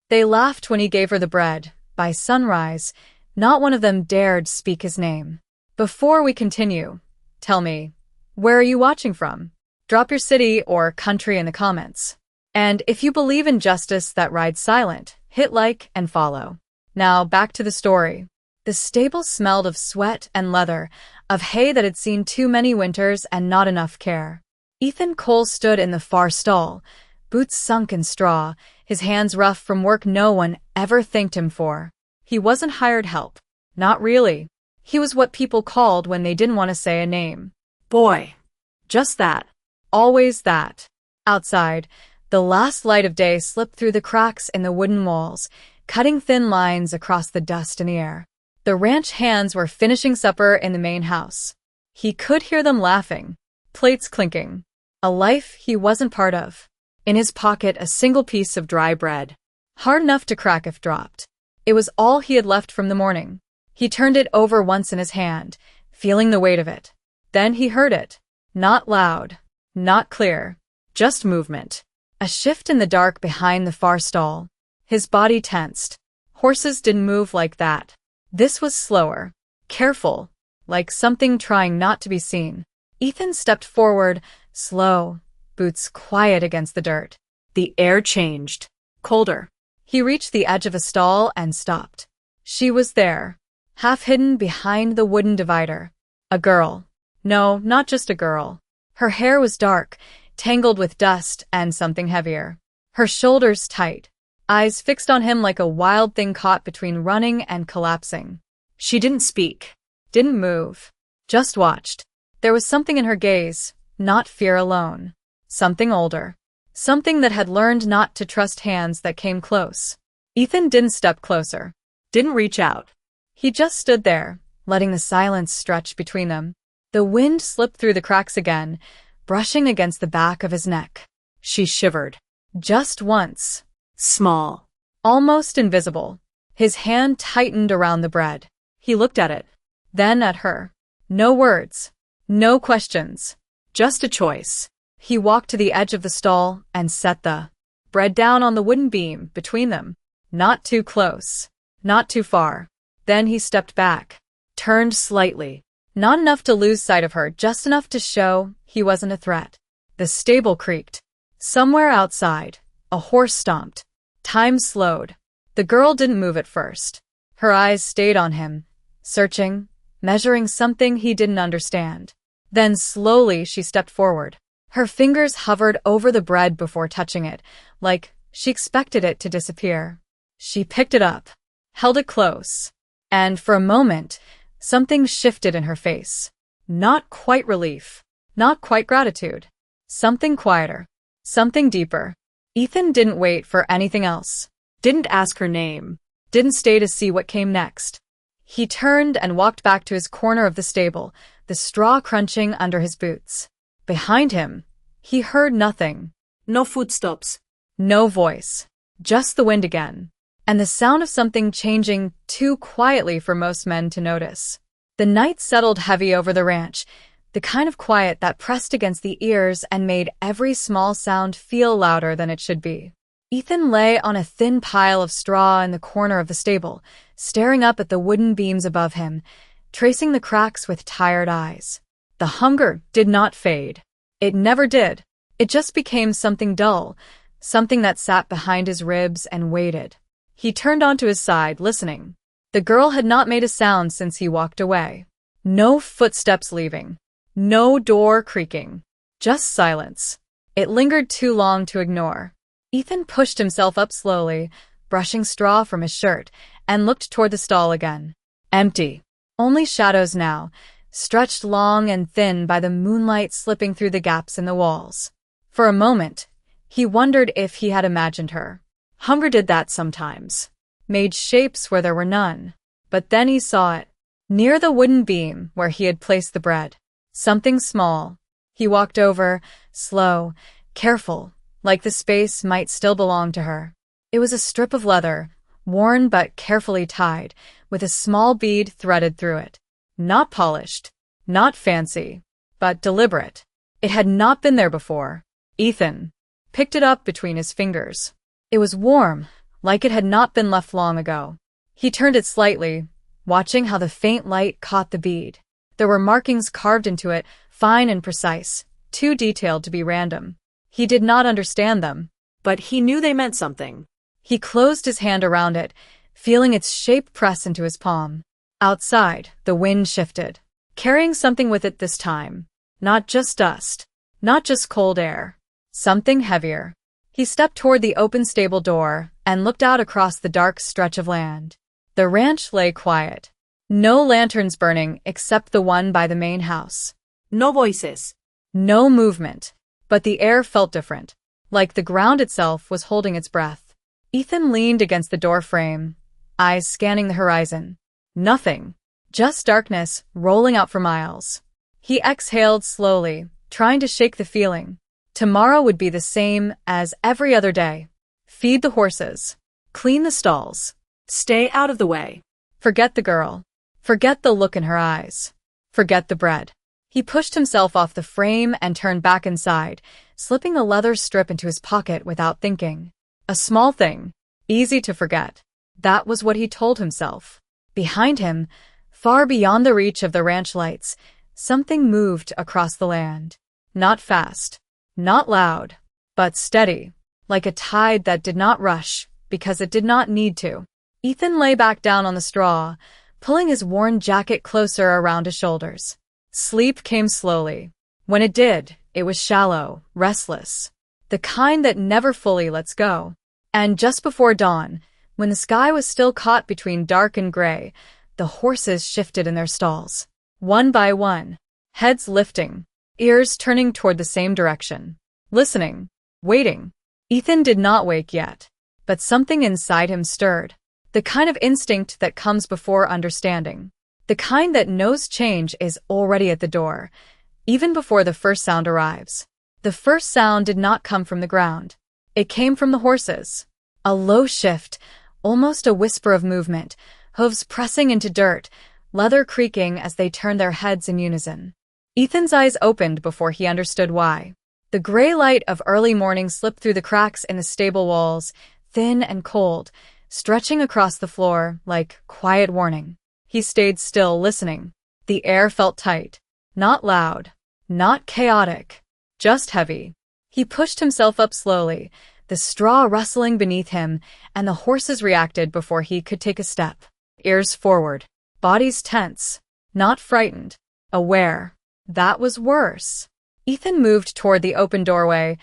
They laughed when he gave her the bread. By sunrise, not one of them dared speak his name. Before we continue, tell me, where are you watching from? Drop your city or country in the comments. And if you believe in justice that rides silent, hit like and follow. Now back to the story. The stable smelled of sweat and leather, of hay that had seen too many winters and not enough care. Ethan Cole stood in the far stall, boots sunk in straw, his hands rough from work no one ever thanked him for. He wasn't hired help. Not really. He was what people called when they didn't want to say a name. Boy. Just that. Always that. Outside, the last light of day slipped through the cracks in the wooden walls, cutting thin lines across the dust in the air. The ranch hands were finishing supper in the main house. He could hear them laughing, plates clinking. A life he wasn't part of. In his pocket, a single piece of dry bread. Hard enough to crack if dropped. It was all he had left from the morning. He turned it over once in his hand, feeling the weight of it. Then he heard it. Not loud, not clear, just movement. A shift in the dark behind the far stall. His body tensed. Horses didn't move like that. This was slower, careful, like something trying not to be seen. Ethan stepped forward, slow, boots quiet against the dirt. The air changed. Colder. He reached the edge of a stall and stopped. She was there, half hidden behind the wooden divider. A girl. No, not just a girl. Her hair was dark, tangled with dust and something heavier. Her shoulders tight, eyes fixed on him like a wild thing caught between running and collapsing. She didn't speak, didn't move, just watched. There was something in her gaze, not fear alone. Something older. Something that had learned not to trust hands that came close. Ethan didn't step closer, didn't reach out. He just stood there, letting the silence stretch between them. The wind slipped through the cracks again, brushing against the back of his neck. She shivered. Just once. Small. Almost invisible. His hand tightened around the bread. He looked at it. Then at her. No words. No questions. Just a choice. He walked to the edge of the stall and set the bread down on the wooden beam between them. Not too close. Not too far. Then he stepped back. Turned slightly. Not enough to lose sight of her, just enough to show he wasn't a threat. The stable creaked. Somewhere outside, a horse stomped. Time slowed. The girl didn't move at first. Her eyes stayed on him, searching, measuring something he didn't understand. Then slowly she stepped forward. Her fingers hovered over the bread before touching it, like she expected it to disappear. She picked it up, held it close, and for a moment, something shifted in her face. Not quite relief, not quite gratitude. Something quieter, something deeper. Ethan didn't wait for anything else. Didn't ask her name. Didn't stay to see what came next. He turned and walked back to his corner of the stable, the straw crunching under his boots. Behind him, he heard nothing. No footsteps. No voice. Just the wind again. And the sound of something changing too quietly for most men to notice. The night settled heavy over the ranch, the kind of quiet that pressed against the ears and made every small sound feel louder than it should be. Ethan lay on a thin pile of straw in the corner of the stable, staring up at the wooden beams above him, tracing the cracks with tired eyes. The hunger did not fade. It never did. It just became something dull, something that sat behind his ribs and waited. He turned onto his side, listening. The girl had not made a sound since he walked away. No footsteps leaving. No door creaking. Just silence. It lingered too long to ignore. Ethan pushed himself up slowly, brushing straw from his shirt, and looked toward the stall again. Empty. Only shadows now, stretched long and thin by the moonlight slipping through the gaps in the walls. For a moment, he wondered if he had imagined her. Hunger did that sometimes. Made shapes where there were none. But then he saw it. Near the wooden beam where he had placed the bread. Something small. He walked over, slow, careful, like the space might still belong to her. It was a strip of leather, worn but carefully tied, with a small bead threaded through it. Not polished, not fancy, but deliberate. It had not been there before. Ethan picked it up between his fingers. It was warm, like it had not been left long ago. He turned it slightly, watching how the faint light caught the bead. There were markings carved into it, fine and precise, too detailed to be random. He did not understand them, but he knew they meant something. He closed his hand around it, feeling its shape press into his palm. Outside, the wind shifted, carrying something with it this time. Not just dust, not just cold air, something heavier. He stepped toward the open stable door and looked out across the dark stretch of land. The ranch lay quiet. No lanterns burning except the one by the main house. No voices. No movement. But the air felt different, like the ground itself was holding its breath. Ethan leaned against the door frame, eyes scanning the horizon. Nothing. Just darkness rolling out for miles. He exhaled slowly, trying to shake the feeling. Tomorrow would be the same as every other day. Feed the horses. Clean the stalls. Stay out of the way. Forget the girl. Forget the look in her eyes. Forget the bread. He pushed himself off the frame and turned back inside, slipping the leather strip into his pocket without thinking. A small thing. Easy to forget. That was what he told himself. Behind him, far beyond the reach of the ranch lights, something moved across the land. Not fast. Not loud. But steady. Like a tide that did not rush, because it did not need to. Ethan lay back down on the straw, pulling his worn jacket closer around his shoulders. Sleep came slowly. When it did, it was shallow, restless. The kind that never fully lets go. And just before dawn, when the sky was still caught between dark and gray, the horses shifted in their stalls. One by one, heads lifting, ears turning toward the same direction. Listening, waiting. Ethan did not wake yet, but something inside him stirred. The kind of instinct that comes before understanding. The kind that knows change is already at the door, even before the first sound arrives. The first sound did not come from the ground. It came from the horses. A low shift, almost a whisper of movement, hooves pressing into dirt, leather creaking as they turned their heads in unison. Ethan's eyes opened before he understood why. The gray light of early morning slipped through the cracks in the stable walls, thin and cold, stretching across the floor like quiet warning. He stayed still, listening. The air felt tight. Not loud. Not chaotic. Just heavy. He pushed himself up slowly, the straw rustling beneath him, and the horses reacted before he could take a step. Ears forward. Bodies tense. Not frightened. Aware. That was worse. Ethan moved toward the open doorway,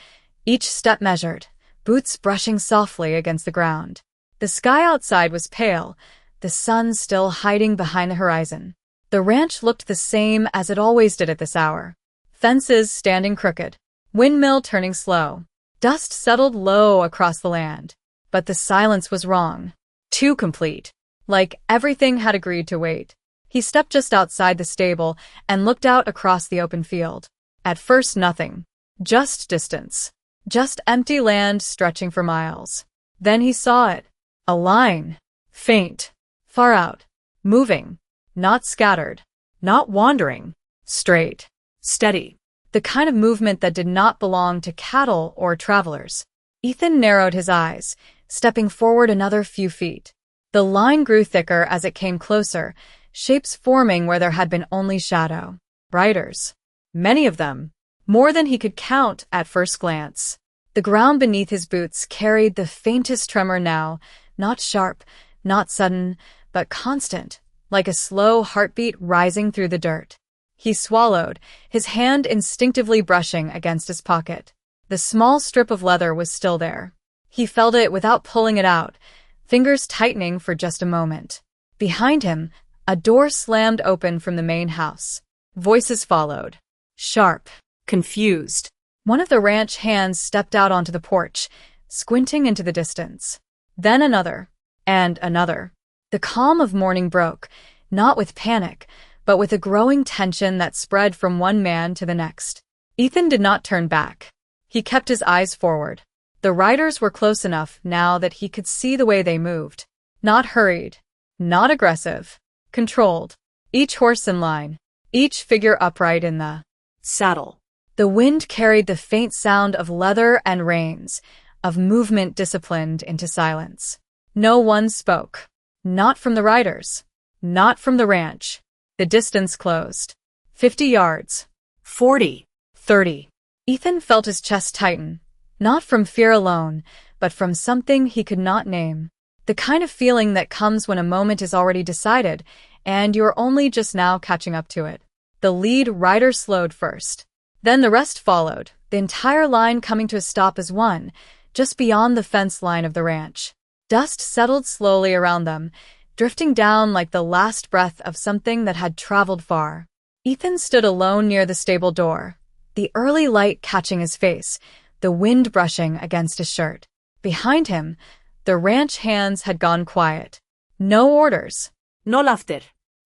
each step measured, boots brushing softly against the ground. The sky outside was pale, the sun still hiding behind the horizon. The ranch looked the same as it always did at this hour. Fences standing crooked, windmill turning slow. Dust settled low across the land. But the silence was wrong. Too complete. Like everything had agreed to wait. He stepped just outside the stable and looked out across the open field. At first nothing. Just distance. Just empty land stretching for miles. Then he saw it. A line. Faint. Far out. Moving. Not scattered. Not wandering. Straight. Steady. The kind of movement that did not belong to cattle or travelers. Ethan narrowed his eyes, stepping forward another few feet. The line grew thicker as it came closer, shapes forming where there had been only shadow. Riders. Many of them. More than he could count at first glance. The ground beneath his boots carried the faintest tremor now, not sharp, not sudden, but constant, like a slow heartbeat rising through the dirt. He swallowed, his hand instinctively brushing against his pocket. The small strip of leather was still there. He felt it without pulling it out, fingers tightening for just a moment. Behind him, a door slammed open from the main house. Voices followed. Sharp. Confused. One of the ranch hands stepped out onto the porch, squinting into the distance. Then another. And another. The calm of morning broke, not with panic, but with a growing tension that spread from one man to the next. Ethan did not turn back. He kept his eyes forward. The riders were close enough now that he could see the way they moved. Not hurried. Not aggressive. Controlled. Each horse in line. Each figure upright in the saddle. The wind carried the faint sound of leather and reins, of movement disciplined into silence. No one spoke. Not from the riders. Not from the ranch. The distance closed. 50 yards. 40. 30. Ethan felt his chest tighten, not from fear alone, but from something he could not name. The kind of feeling that comes when a moment is already decided, and you're only just now catching up to it. The lead rider slowed first. Then the rest followed, the entire line coming to a stop as one, just beyond the fence line of the ranch. Dust settled slowly around them, drifting down like the last breath of something that had traveled far. Ethan stood alone near the stable door, the early light catching his face, the wind brushing against his shirt. Behind him, the ranch hands had gone quiet. No orders. No laughter.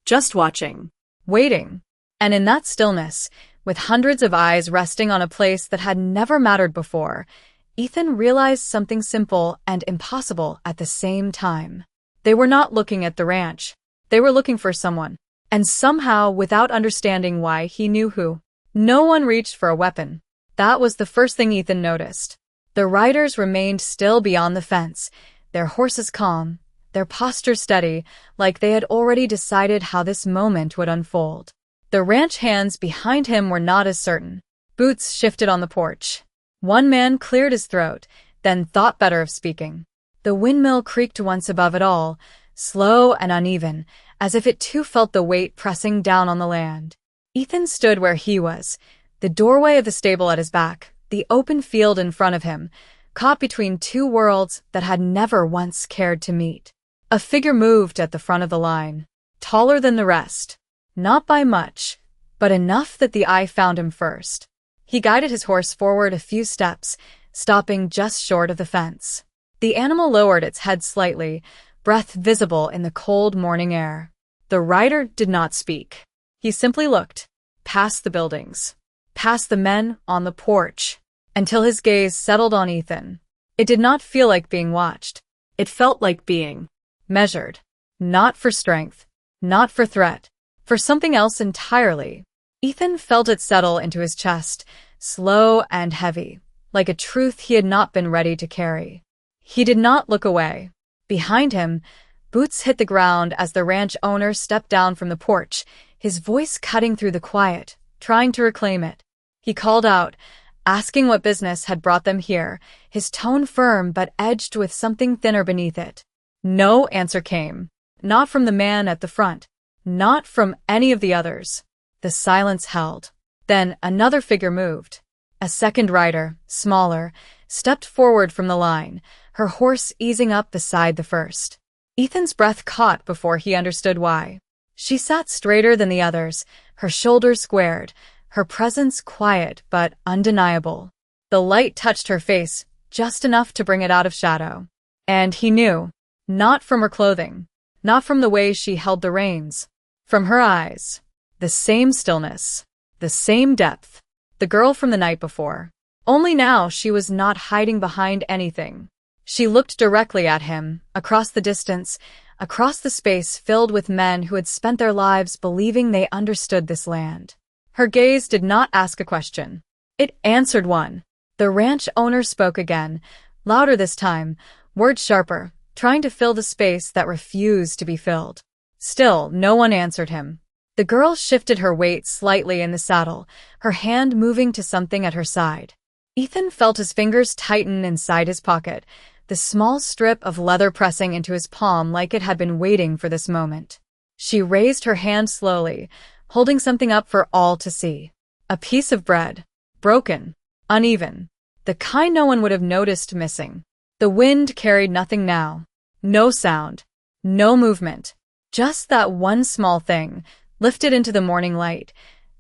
Just watching. Waiting. And in that stillness, with hundreds of eyes resting on a place that had never mattered before, Ethan realized something simple and impossible at the same time. They were not looking at the ranch. They were looking for someone. And somehow, without understanding why, he knew who. No one reached for a weapon. That was the first thing Ethan noticed. The riders remained still beyond the fence, their horses calm, their posture steady, like they had already decided how this moment would unfold. The ranch hands behind him were not as certain. Boots shifted on the porch. One man cleared his throat, then thought better of speaking. The windmill creaked once above it all, slow and uneven, as if it too felt the weight pressing down on the land. Ethan stood where he was, the doorway of the stable at his back, the open field in front of him, caught between two worlds that had never once cared to meet. A figure moved at the front of the line, taller than the rest. Not by much, but enough that the eye found him first. He guided his horse forward a few steps, stopping just short of the fence. The animal lowered its head slightly, breath visible in the cold morning air. The rider did not speak. He simply looked, past the buildings, past the men on the porch, until his gaze settled on Ethan. It did not feel like being watched. It felt like being measured. Not for strength, not for threat, for something else entirely. Ethan felt it settle into his chest, slow and heavy, like a truth he had not been ready to carry. He did not look away. Behind him, boots hit the ground as the ranch owner stepped down from the porch, his voice cutting through the quiet, trying to reclaim it. He called out, asking what business had brought them here, his tone firm but edged with something thinner beneath it. No answer came. Not from the man at the front. Not from any of the others. The silence held. Then another figure moved. A second rider, smaller, stepped forward from the line, her horse easing up beside the first. Ethan's breath caught before he understood why. She sat straighter than the others, her shoulders squared, her presence quiet but undeniable. The light touched her face, just enough to bring it out of shadow. And he knew. Not from her clothing. Not from the way she held the reins. From her eyes. The same stillness. The same depth. The girl from the night before. Only now she was not hiding behind anything. She looked directly at him, across the distance, across the space filled with men who had spent their lives believing they understood this land. Her gaze did not ask a question. It answered one. The ranch owner spoke again, louder this time, words sharper, trying to fill the space that refused to be filled. Still, no one answered him. The girl shifted her weight slightly in the saddle, her hand moving to something at her side. Ethan felt his fingers tighten inside his pocket, the small strip of leather pressing into his palm like it had been waiting for this moment. She raised her hand slowly, holding something up for all to see. A piece of bread. Broken. Uneven. The kind no one would have noticed missing. The wind carried nothing now. No sound. No movement. Just that one small thing, lifted into the morning light,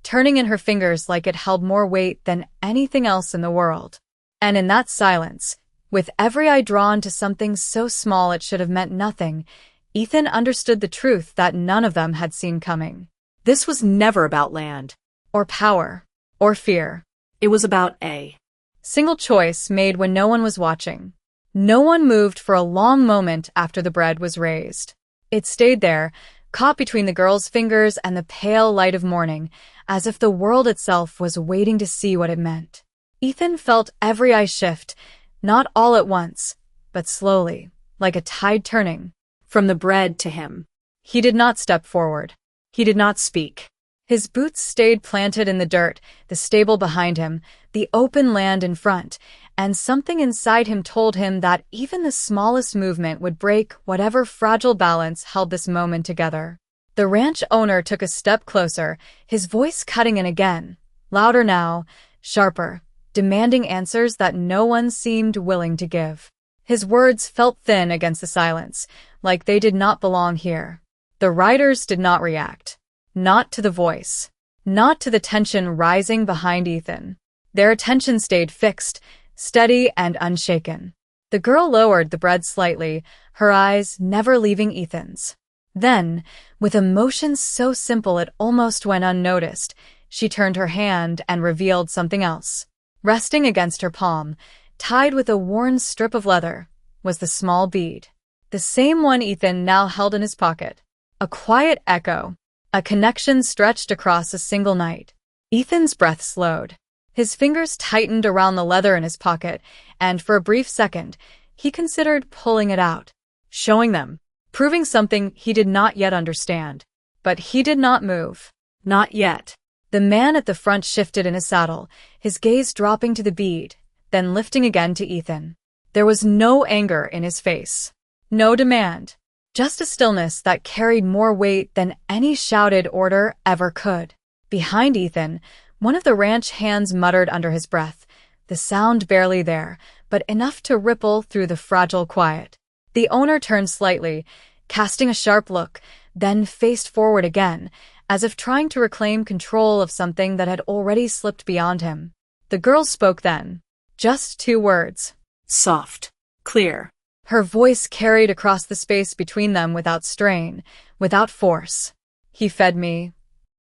turning in her fingers like it held more weight than anything else in the world. And in that silence, with every eye drawn to something so small it should have meant nothing, Ethan understood the truth that none of them had seen coming. This was never about land. Or power. Or fear. It was about a single choice made when no one was watching. No one moved for a long moment after the bread was raised. It stayed there, caught between the girl's fingers and the pale light of morning, as if the world itself was waiting to see what it meant. Ethan felt every eye shift, not all at once, but slowly, like a tide turning. From the bread to him. He did not step forward. He did not speak. His boots stayed planted in the dirt, the stable behind him, the open land in front, and something inside him told him that even the smallest movement would break whatever fragile balance held this moment together. The ranch owner took a step closer, his voice cutting in again, louder now, sharper, demanding answers that no one seemed willing to give. His words felt thin against the silence, like they did not belong here. The riders did not react. Not to the voice. Not to the tension rising behind Ethan. Their attention stayed fixed, steady and unshaken. The girl lowered the bread slightly, her eyes never leaving Ethan's. Then, with a motion so simple it almost went unnoticed, she turned her hand and revealed something else. Resting against her palm, tied with a worn strip of leather, was the small bead. The same one Ethan now held in his pocket. A quiet echo. A connection stretched across a single night. Ethan's breath slowed. His fingers tightened around the leather in his pocket, and for a brief second, he considered pulling it out, showing them, proving something he did not yet understand. But he did not move. Not yet. The man at the front shifted in his saddle, his gaze dropping to the bead, then lifting again to Ethan. There was no anger in his face. No demand. Just a stillness that carried more weight than any shouted order ever could. Behind Ethan, one of the ranch hands muttered under his breath, the sound barely there, but enough to ripple through the fragile quiet. The owner turned slightly, casting a sharp look, then faced forward again, as if trying to reclaim control of something that had already slipped beyond him. The girl spoke then. Just 2 words. Soft. Clear. Her voice carried across the space between them without strain, without force. He fed me.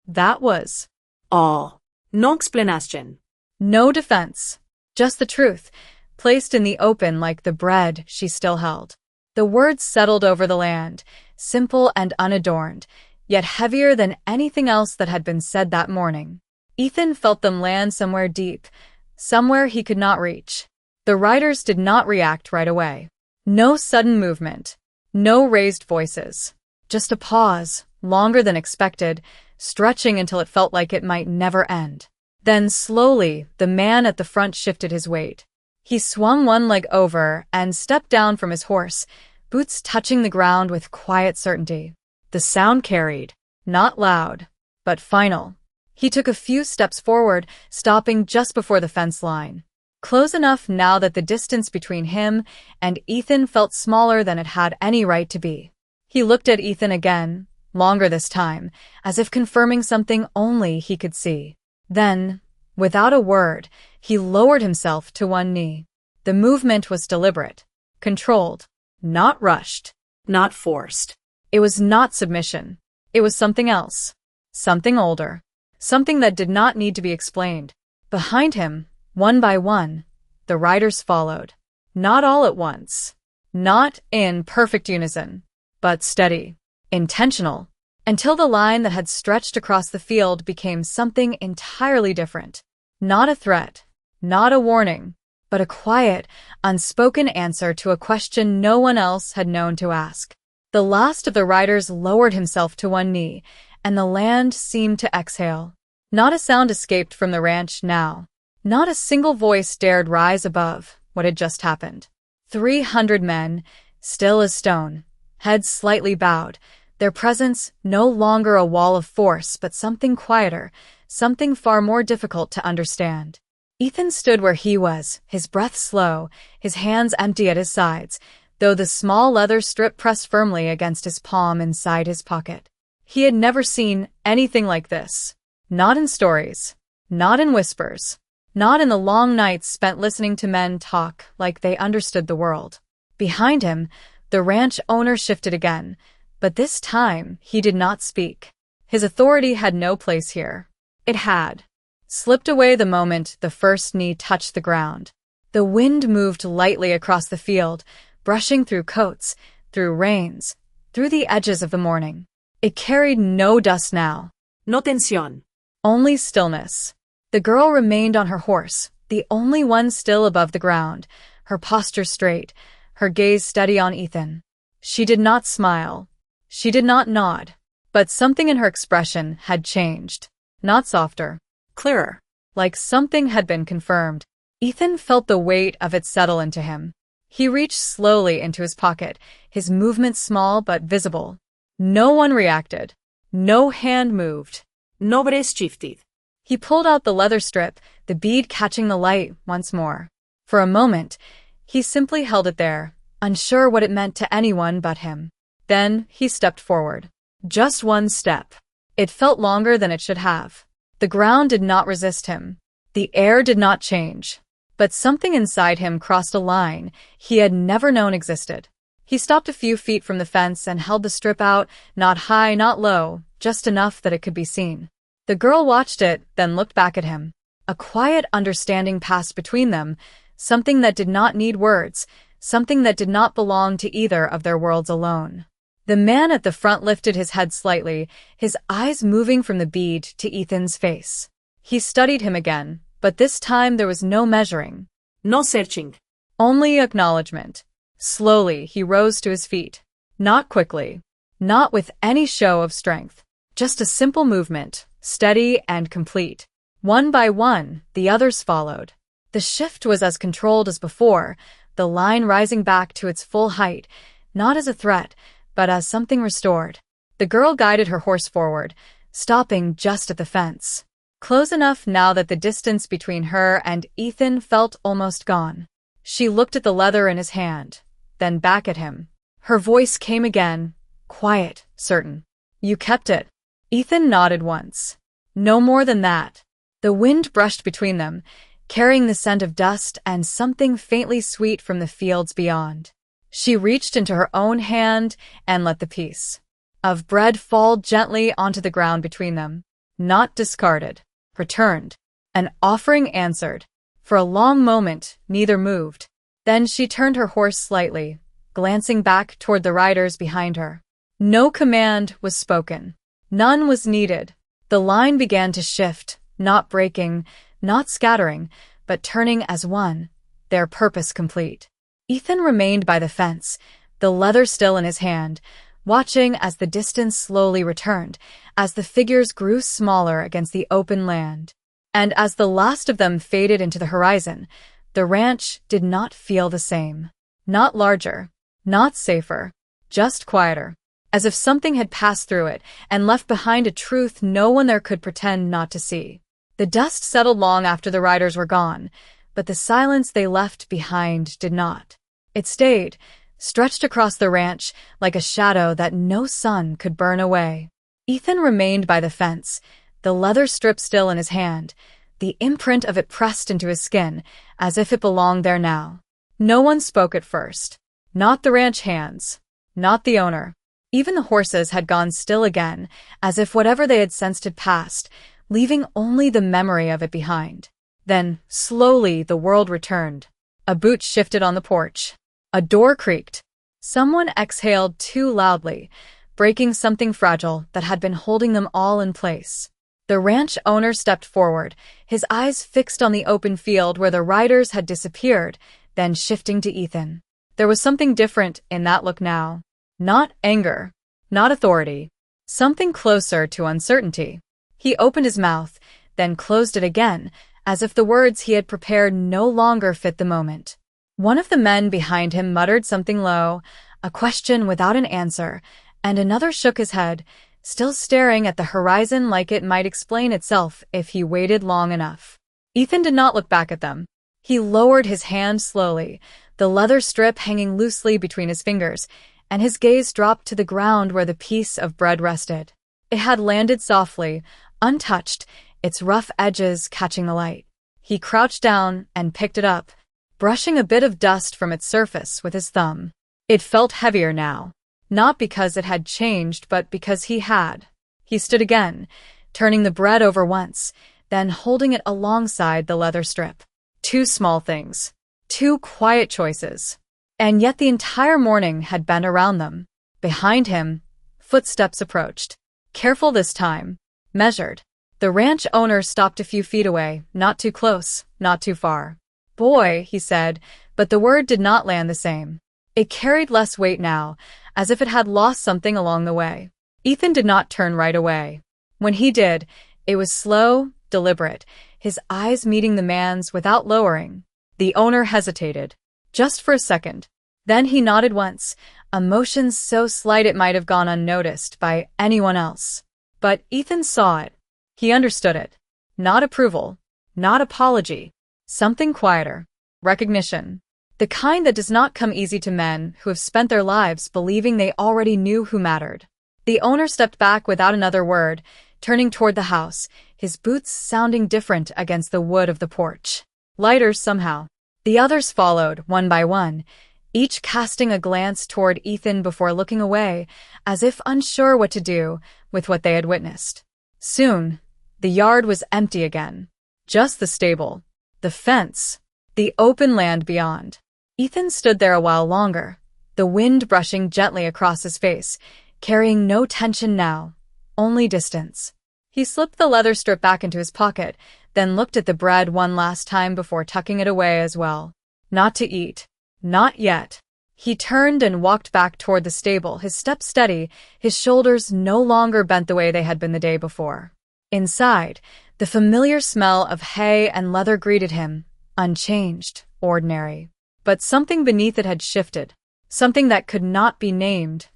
That was all. No explanation. No defense. Just the truth, placed in the open like the bread she still held. The words settled over the land, simple and unadorned, yet heavier than anything else that had been said that morning. Ethan felt them land somewhere deep, somewhere he could not reach. The riders did not react right away. No sudden movement, no raised voices, just a pause, longer than expected, stretching until it felt like it might never end. Then slowly, the man at the front shifted his weight. He swung one leg over and stepped down from his horse, boots touching the ground with quiet certainty. The sound carried, not loud, but final. He took a few steps forward, stopping just before the fence line. Close enough now that the distance between him and Ethan felt smaller than it had any right to be. He looked at Ethan again, longer this time, as if confirming something only he could see. Then, without a word, he lowered himself to one knee. The movement was deliberate, controlled, not rushed, not forced. It was not submission. It was something else. Something older. Something that did not need to be explained. Behind him, one by one, the riders followed. Not all at once. Not in perfect unison. But steady. Intentional. Until the line that had stretched across the field became something entirely different. Not a threat. Not a warning. But a quiet, unspoken answer to a question no one else had known to ask. The last of the riders lowered himself to one knee, and the land seemed to exhale. Not a sound escaped from the ranch now. Not a single voice dared rise above what had just happened. 300 men, still as stone, heads slightly bowed, their presence no longer a wall of force but something quieter, something far more difficult to understand. Ethan stood where he was, his breath slow, his hands empty at his sides, though the small leather strip pressed firmly against his palm inside his pocket. He had never seen anything like this. Not in stories. Not in whispers. Not in the long nights spent listening to men talk like they understood the world. Behind him, the ranch owner shifted again, but this time he did not speak. His authority had no place here. It had slipped away the moment the first knee touched the ground. The wind moved lightly across the field, brushing through coats, through reins, through the edges of the morning. It carried no dust now. No tensión. Only stillness. The girl remained on her horse, the only one still above the ground, her posture straight, her gaze steady on Ethan. She did not smile. She did not nod. But something in her expression had changed. Not softer. Clearer. Like something had been confirmed. Ethan felt the weight of it settle into him. He reached slowly into his pocket, his movement small but visible. No one reacted. No hand moved. No breast shifted. He pulled out the leather strip, the bead catching the light once more. For a moment, he simply held it there, unsure what it meant to anyone but him. Then he stepped forward. Just one step. It felt longer than it should have. The ground did not resist him. The air did not change. But something inside him crossed a line he had never known existed. He stopped a few feet from the fence and held the strip out, not high, not low, just enough that it could be seen. The girl watched it, then looked back at him. A quiet understanding passed between them, something that did not need words, something that did not belong to either of their worlds alone. The man at the front lifted his head slightly, his eyes moving from the bead to Ethan's face. He studied him again, but this time there was no measuring. No searching. Only acknowledgement. Slowly, he rose to his feet. Not quickly. Not with any show of strength. Just a simple movement, steady and complete. One by one, the others followed. The shift was as controlled as before, the line rising back to its full height, not as a threat, but as something restored. The girl guided her horse forward, stopping just at the fence. Close enough now that the distance between her and Ethan felt almost gone. She looked at the leather in his hand, then back at him. Her voice came again, quiet, certain. You kept it. Ethan nodded once. No more than that. The wind brushed between them, carrying the scent of dust and something faintly sweet from the fields beyond. She reached into her own hand and let the piece of bread fall gently onto the ground between them. Not discarded. Returned. An offering answered. For a long moment, neither moved. Then she turned her horse slightly, glancing back toward the riders behind her. No command was spoken. None was needed. The line began to shift, not breaking, not scattering, but turning as one, their purpose complete. Ethan remained by the fence, the leather still in his hand, watching as the distance slowly returned, as the figures grew smaller against the open land. And as the last of them faded into the horizon, the ranch did not feel the same. Not larger, not safer, just quieter, as if something had passed through it and left behind a truth no one there could pretend not to see. The dust settled long after the riders were gone, but the silence they left behind did not. It stayed, stretched across the ranch like a shadow that no sun could burn away. Ethan remained by the fence, the leather strip still in his hand, the imprint of it pressed into his skin, as if it belonged there now. No one spoke at first. Not the ranch hands. Not the owner. Even the horses had gone still again, as if whatever they had sensed had passed, leaving only the memory of it behind. Then, slowly, the world returned. A boot shifted on the porch. A door creaked. Someone exhaled too loudly, breaking something fragile that had been holding them all in place. The ranch owner stepped forward, his eyes fixed on the open field where the riders had disappeared, then shifting to Ethan. There was something different in that look now. Not anger, not authority, something closer to uncertainty. He opened his mouth, then closed it again, as if the words he had prepared no longer fit the moment. One of the men behind him muttered something low, a question without an answer, and another shook his head, still staring at the horizon like it might explain itself if he waited long enough. Ethan did not look back at them. He lowered his hand slowly, the leather strip hanging loosely between his fingers, and his gaze dropped to the ground where the piece of bread rested. It had landed softly, untouched, its rough edges catching the light. He crouched down and picked it up, brushing a bit of dust from its surface with his thumb. It felt heavier now, not because it had changed, but because he had. He stood again, turning the bread over once, then holding it alongside the leather strip. Two small things. Two quiet choices. And yet the entire morning had been around them. Behind him, footsteps approached. Careful this time. Measured. The ranch owner stopped a few feet away, not too close, not too far. Boy, he said, but the word did not land the same. It carried less weight now, as if it had lost something along the way. Ethan did not turn right away. When he did, it was slow, deliberate, his eyes meeting the man's without lowering. The owner hesitated, just for a second. Then he nodded once, a motion so slight it might have gone unnoticed by anyone else. But Ethan saw it. He understood it. Not approval, not apology, something quieter. Recognition. The kind that does not come easy to men who have spent their lives believing they already knew who mattered. The owner stepped back without another word, turning toward the house, his boots sounding different against the wood of the porch. Lighter somehow. The others followed, one by one, each casting a glance toward Ethan before looking away, as if unsure what to do with what they had witnessed. Soon, the yard was empty again. Just the stable, the fence, the open land beyond. Ethan stood there a while longer, the wind brushing gently across his face, carrying no tension now, only distance. He slipped the leather strip back into his pocket, then looked at the bread one last time before tucking it away as well. Not to eat. Not yet. He turned and walked back toward the stable, his steps steady, his shoulders no longer bent the way they had been the day before. Inside, the familiar smell of hay and leather greeted him, unchanged, ordinary. But something beneath it had shifted, something that could not be named,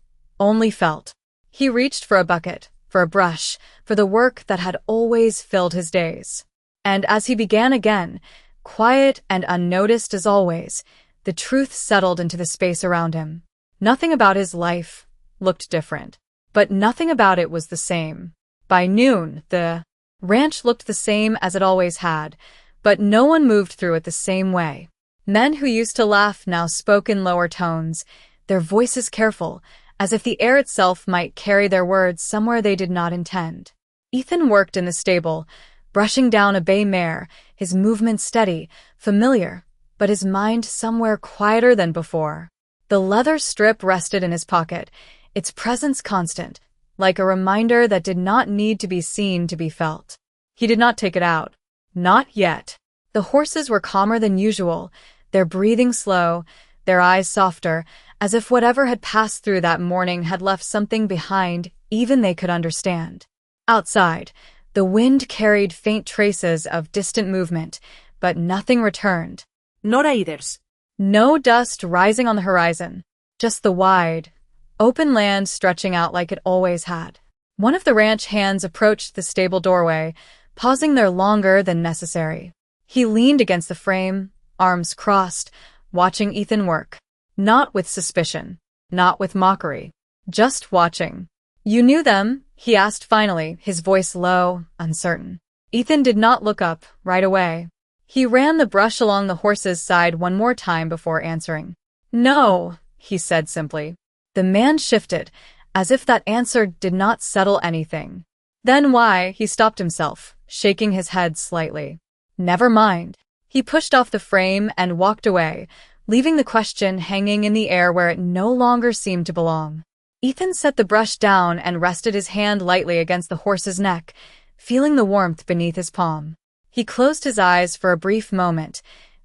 only felt. He reached for a bucket, for a brush, for the work that had always filled his days. And as he began again, quiet and unnoticed as always, the truth settled into the space around him. Nothing about his life looked different, but nothing about it was the same. By noon, the ranch looked the same as it always had, but no one moved through it the same way. Men who used to laugh now spoke in lower tones, their voices careful, as if the air itself might carry their words somewhere they did not intend. Ethan worked in the stable, brushing down a bay mare, his movements steady, familiar, but his mind somewhere quieter than before. The leather strip rested in his pocket, its presence constant, like a reminder that did not need to be seen to be felt. He did not take it out. Not yet. The horses were calmer than usual, their breathing slow, their eyes softer, as if whatever had passed through that morning had left something behind even they could understand. Outside, the wind carried faint traces of distant movement, but nothing returned. No raiders. No dust rising on the horizon, just the wide, open land stretching out like it always had. One of the ranch hands approached the stable doorway, pausing there longer than necessary. He leaned against the frame, arms crossed, watching Ethan work. Not with suspicion, not with mockery, just watching. "You knew them?" he asked finally, his voice low, uncertain. Ethan did not look up right away. He ran the brush along the horse's side one more time before answering. "No," he said simply. The man shifted, as if that answer did not settle anything. "Then why?" He stopped himself, shaking his head slightly. "Never mind." He pushed off the frame and walked away, leaving the question hanging in the air where it no longer seemed to belong. Ethan set the brush down and rested his hand lightly against the horse's neck, feeling the warmth beneath his palm. He closed his eyes for a brief moment,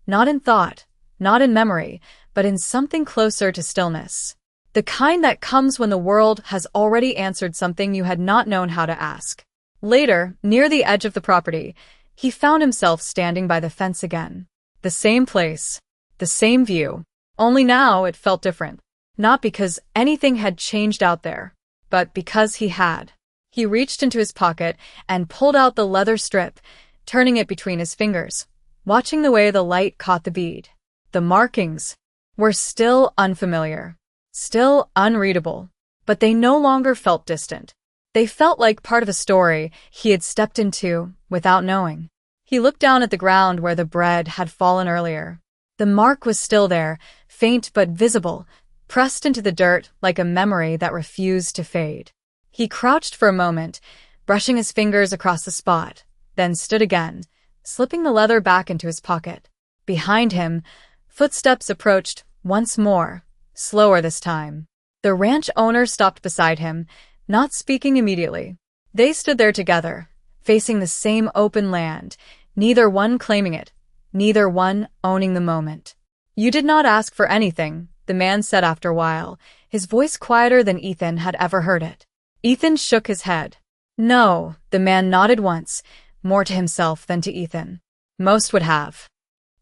not in thought, not in memory, but in something closer to stillness. The kind that comes when the world has already answered something you had not known how to ask. Later, near the edge of the property, he found himself standing by the fence again. The same place, the same view, only now it felt different. Not because anything had changed out there, but because he had. He reached into his pocket and pulled out the leather strip, turning it between his fingers, watching the way the light caught the bead. The markings were still unfamiliar, still unreadable, but they no longer felt distant. They felt like part of a story he had stepped into without knowing. He looked down at the ground where the bread had fallen earlier. The mark was still there, faint but visible, pressed into the dirt like a memory that refused to fade. He crouched for a moment, brushing his fingers across the spot, then stood again, slipping the leather back into his pocket. Behind him, footsteps approached once more, slower this time. The ranch owner stopped beside him, not speaking immediately. They stood there together, facing the same open land, neither one claiming it, neither one owning the moment. "You did not ask for anything," the man said after a while, his voice quieter than Ethan had ever heard it. Ethan shook his head. No, the man nodded once, more to himself than to Ethan. Most would have.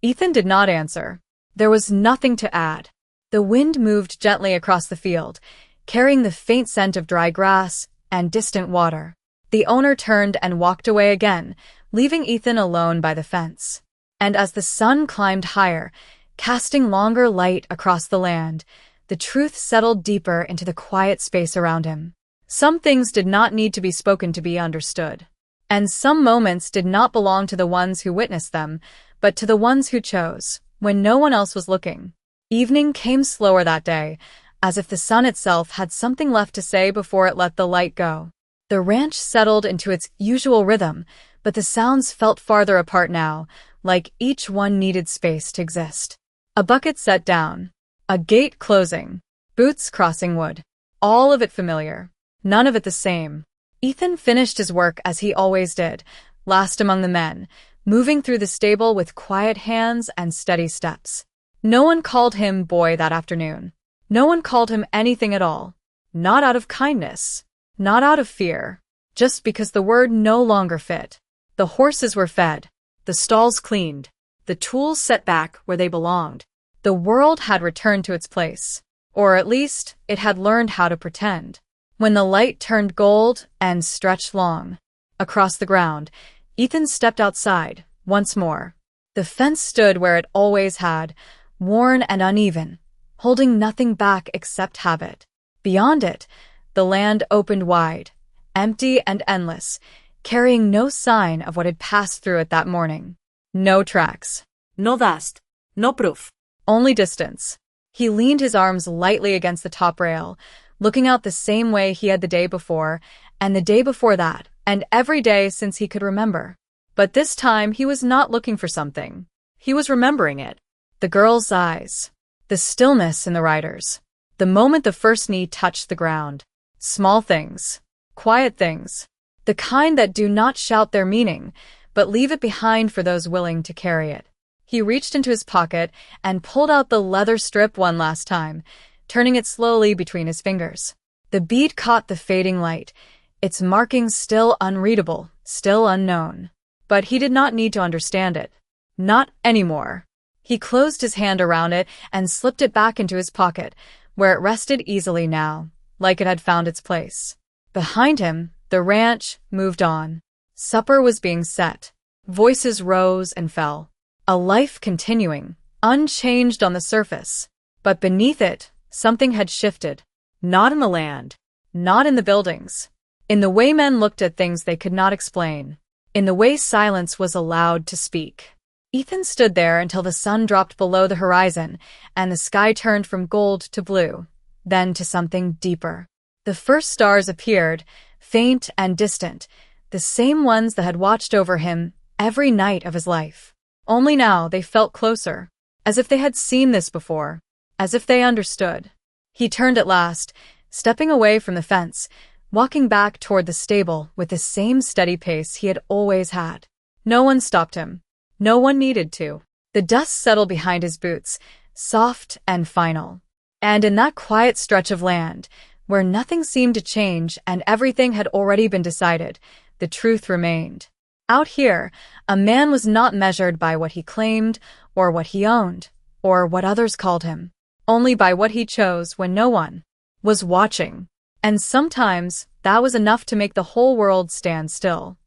Ethan did not answer. There was nothing to add. The wind moved gently across the field, carrying the faint scent of dry grass and distant water. The owner turned and walked away again, leaving Ethan alone by the fence. And as the sun climbed higher, casting longer light across the land, the truth settled deeper into the quiet space around him. Some things did not need to be spoken to be understood. And some moments did not belong to the ones who witnessed them, but to the ones who chose, when no one else was looking. Evening came slower that day, as if the sun itself had something left to say before it let the light go. The ranch settled into its usual rhythm, but the sounds felt farther apart now, like each one needed space to exist. A bucket set down, a gate closing, boots crossing wood, all of it familiar, none of it the same. Ethan finished his work as he always did, last among the men, moving through the stable with quiet hands and steady steps. No one called him boy that afternoon. No one called him anything at all. Not out of kindness. Not out of fear. Just because the word no longer fit. The horses were fed. The stalls cleaned. The tools set back where they belonged. The world had returned to its place. Or at least, it had learned how to pretend. When the light turned gold and stretched long across the ground, Ethan stepped outside, once more. The fence stood where it always had, worn and uneven, holding nothing back except habit. Beyond it, the land opened wide, empty and endless, carrying no sign of what had passed through it that morning. No tracks. No dust. No proof. Only distance. He leaned his arms lightly against the top rail, looking out the same way he had the day before, and the day before that, and every day since he could remember. But this time he was not looking for something. He was remembering it. The girl's eyes. The stillness in the riders. The moment the first knee touched the ground. Small things. Quiet things. The kind that do not shout their meaning, but leave it behind for those willing to carry it. He reached into his pocket and pulled out the leather strip one last time, turning it slowly between his fingers. The bead caught the fading light, its markings still unreadable, still unknown. But he did not need to understand it. Not anymore. He closed his hand around it and slipped it back into his pocket, where it rested easily now, like it had found its place. Behind him, the ranch moved on. Supper was being set. Voices rose and fell. A life continuing, unchanged on the surface. But beneath it, something had shifted. Not in the land. Not in the buildings. In the way men looked at things they could not explain. In the way silence was allowed to speak. Ethan stood there until the sun dropped below the horizon and the sky turned from gold to blue, then to something deeper. The first stars appeared, faint and distant, the same ones that had watched over him every night of his life. Only now they felt closer, as if they had seen this before, as if they understood. He turned at last, stepping away from the fence, walking back toward the stable with the same steady pace he had always had. No one stopped him. No one needed to. The dust settled behind his boots, soft and final. And in that quiet stretch of land, where nothing seemed to change and everything had already been decided, the truth remained. Out here, a man was not measured by what he claimed, or what he owned, or what others called him, only by what he chose when no one was watching. And sometimes, that was enough to make the whole world stand still.